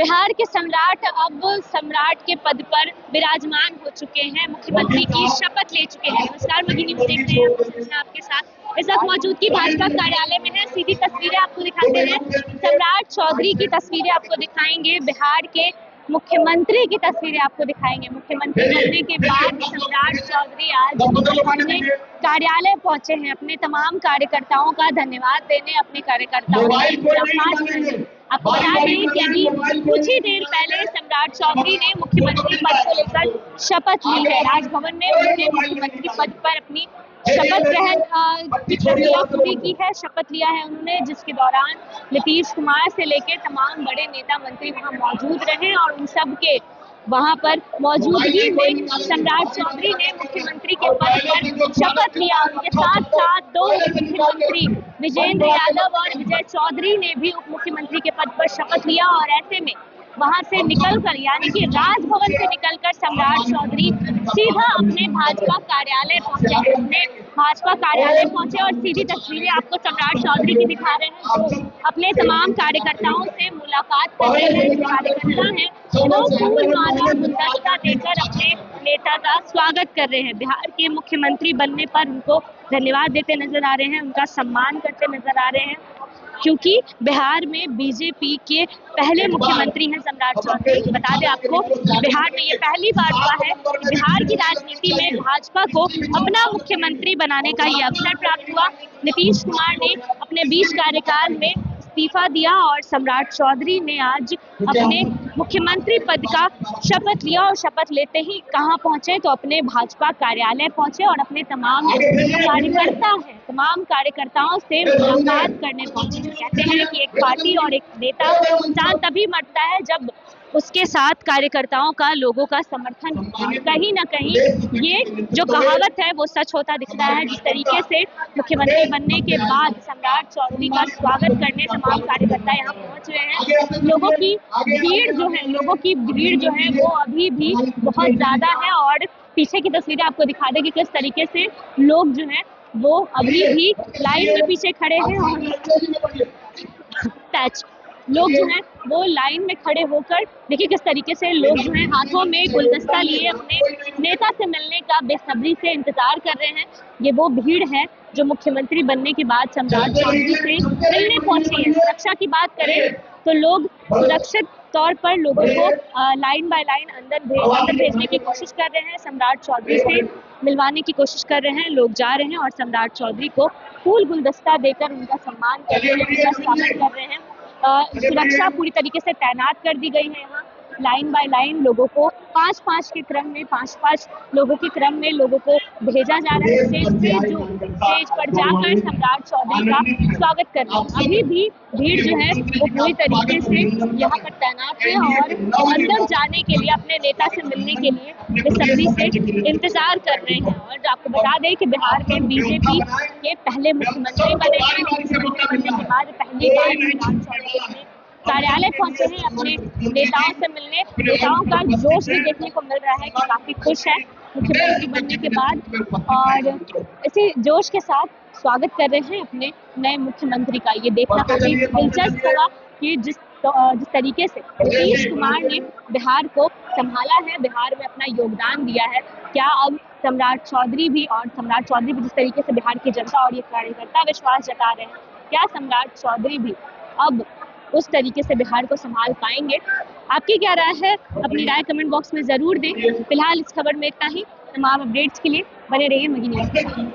बिहार के सम्राट अब सम्राट के पद पर विराजमान हो चुके हैं, मुख्यमंत्री की शपथ ले चुके हैं। नमस्कार, मगिनी देख रहे हैं आपके साथ। इस वक्त मौजूदगी भाजपा कार्यालय में है। सीधी तस्वीरें आपको दिखाते हैं। सम्राट चौधरी की तस्वीरें आपको दिखाएंगे, बिहार के मुख्यमंत्री की तस्वीरें आपको दिखाएंगे। मुख्यमंत्री बनने के बाद सम्राट चौधरी आज अपने कार्यालय पहुंचे हैं, अपने तमाम कार्यकर्ताओं का धन्यवाद देने, अपने कार्यकर्ताओं का आपको बता दें कि अभी कुछ ही देर पहले सम्राट चौधरी ने मुख्यमंत्री पद को लेकर शपथ ली है। राजभवन में उन्होंने मुख्यमंत्री पद पर अपनी शपथ ग्रहण की प्रक्रिया पूरी की है। शपथ लिया है उन्होंने, जिसके दौरान नीतीश कुमार से लेकर तमाम बड़े नेता मंत्री वहां मौजूद रहे और उन सब के वहां पर मौजूदगी में सम्राट चौधरी ने मुख्यमंत्री के पद पर शपथ लिया। उनके साथ साथ दो मुख्यमंत्री विजेंद्र यादव और विजय चौधरी ने भी उप मुख्यमंत्री के पद पर शपथ लिया और ऐसे में वहां से निकलकर, यानी कि राजभवन से निकलकर सम्राट चौधरी सीधा अपने भाजपा कार्यालय पहुंचे और सीधी तस्वीरें आपको सम्राट चौधरी की दिखा रहे हैं, जो अपने तमाम कार्यकर्ताओं से मुलाकात कर रहे हैं। जो कार्यकर्ता हैं वो फूल माला गुलदस्ता देकर अपने नेता का स्वागत कर रहे हैं। बिहार के मुख्यमंत्री बनने पर उनको धन्यवाद देते नजर आ रहे हैं, उनका सम्मान करते नजर आ रहे हैं, क्योंकि बिहार में बीजेपी के पहले मुख्यमंत्री हैं सम्राट चौधरी। बता दें आपको, बिहार में ये पहली बार हुआ है कि बिहार की राजनीति में भाजपा को अपना मुख्यमंत्री बनाने का ये अवसर प्राप्त हुआ। नीतीश कुमार ने अपने 20 कार्यकाल में इस्तीफा दिया और सम्राट चौधरी ने आज अपने मुख्यमंत्री पद का शपथ लिया और शपथ लेते ही कहां पहुंचे तो अपने भाजपा कार्यालय पहुंचे और अपने तमाम कार्यकर्ताओं से मुलाकात करने पहुंचे। कहते हैं कि एक पार्टी और एक नेता इंसान तभी मरता है जब उसके साथ कार्यकर्ताओं का, लोगों का समर्थन कहीं ना कहीं, ये जो कहावत है वो सच होता दिख रहा है। जिस तरीके से मुख्यमंत्री बनने के बाद सम्राट चौधरी का स्वागत करने तमाम कार्यकर्ता यहाँ पहुंच रहे हैं। लोगों की भीड़ जो है वो अभी भी बहुत ज्यादा है और पीछे की तस्वीरें आपको दिखा दें कि किस तरीके से लोग जो है वो अभी भी लाइन में पीछे खड़े हैं और लोग जो हैं वो लाइन में खड़े होकर, देखिए किस तरीके से लोग जो हैं हाथों में गुलदस्ता लिए अपने नेता से मिलने का बेसब्री से इंतजार कर रहे हैं। ये वो भीड़ है जो मुख्यमंत्री बनने के बाद सम्राट चौधरी से मिलने पहुंची है। सुरक्षा की बात करें तो लोग सुरक्षित तौर पर लोगों को लाइन बाय लाइन अंदर भेजने की कोशिश कर रहे हैं, सम्राट चौधरी से मिलवाने की कोशिश कर रहे हैं। लोग जा रहे हैं और सम्राट चौधरी को फूल गुलदस्ता देकर उनका सम्मान कर रहे हैं, उनका स्वागत कर रहे हैं। सुरक्षा पूरी तरीके से तैनात कर दी गई है। यहाँ लाइन बाय लाइन लोगों को 5-5 के क्रम में 5-5 लोगों के क्रम में लोगों को भेजा जा रहा है स्टेज पर जाकर सम्राट चौधरी का स्वागत कर रहे हैं। अभी भी भीड़ जो है वो पूरी तरीके से यहाँ पर तैनात है और अंदर जाने के लिए, अपने नेता से मिलने के लिए बेसब्री से इंतजार कर रहे हैं। और आपको बता दें कि बिहार में बीजेपी के पहले मुख्यमंत्री बने हैं। मुख्यमंत्री बनने के बाद पहली बार सम्राट चौधरी अपने कार्यालय पहुंचे हैं अपने नेताओं से मिलने। नेताओं का जोश भी देखने को मिल रहा है कि काफी खुश है मुख्यमंत्री बनने के बाद और इसी जोश के साथ स्वागत कर रहे हैं अपने नए मुख्यमंत्री का। ये देखना काफी दिलचस्प होगा कि जिस तरीके से नीतीश कुमार ने बिहार को संभाला है, बिहार में अपना योगदान दिया है, क्या अब सम्राट चौधरी भी जिस तरीके से बिहार की जनता और ये कार्यकर्ता विश्वास जता रहे हैं, क्या सम्राट चौधरी भी अब उस तरीके से बिहार को संभाल पाएंगे? आपकी क्या राय है? अपनी राय कमेंट बॉक्स में जरूर दें। फिलहाल इस खबर में इतना ही। तमाम अपडेट्स के लिए बने रहिए मगी न्यूज़।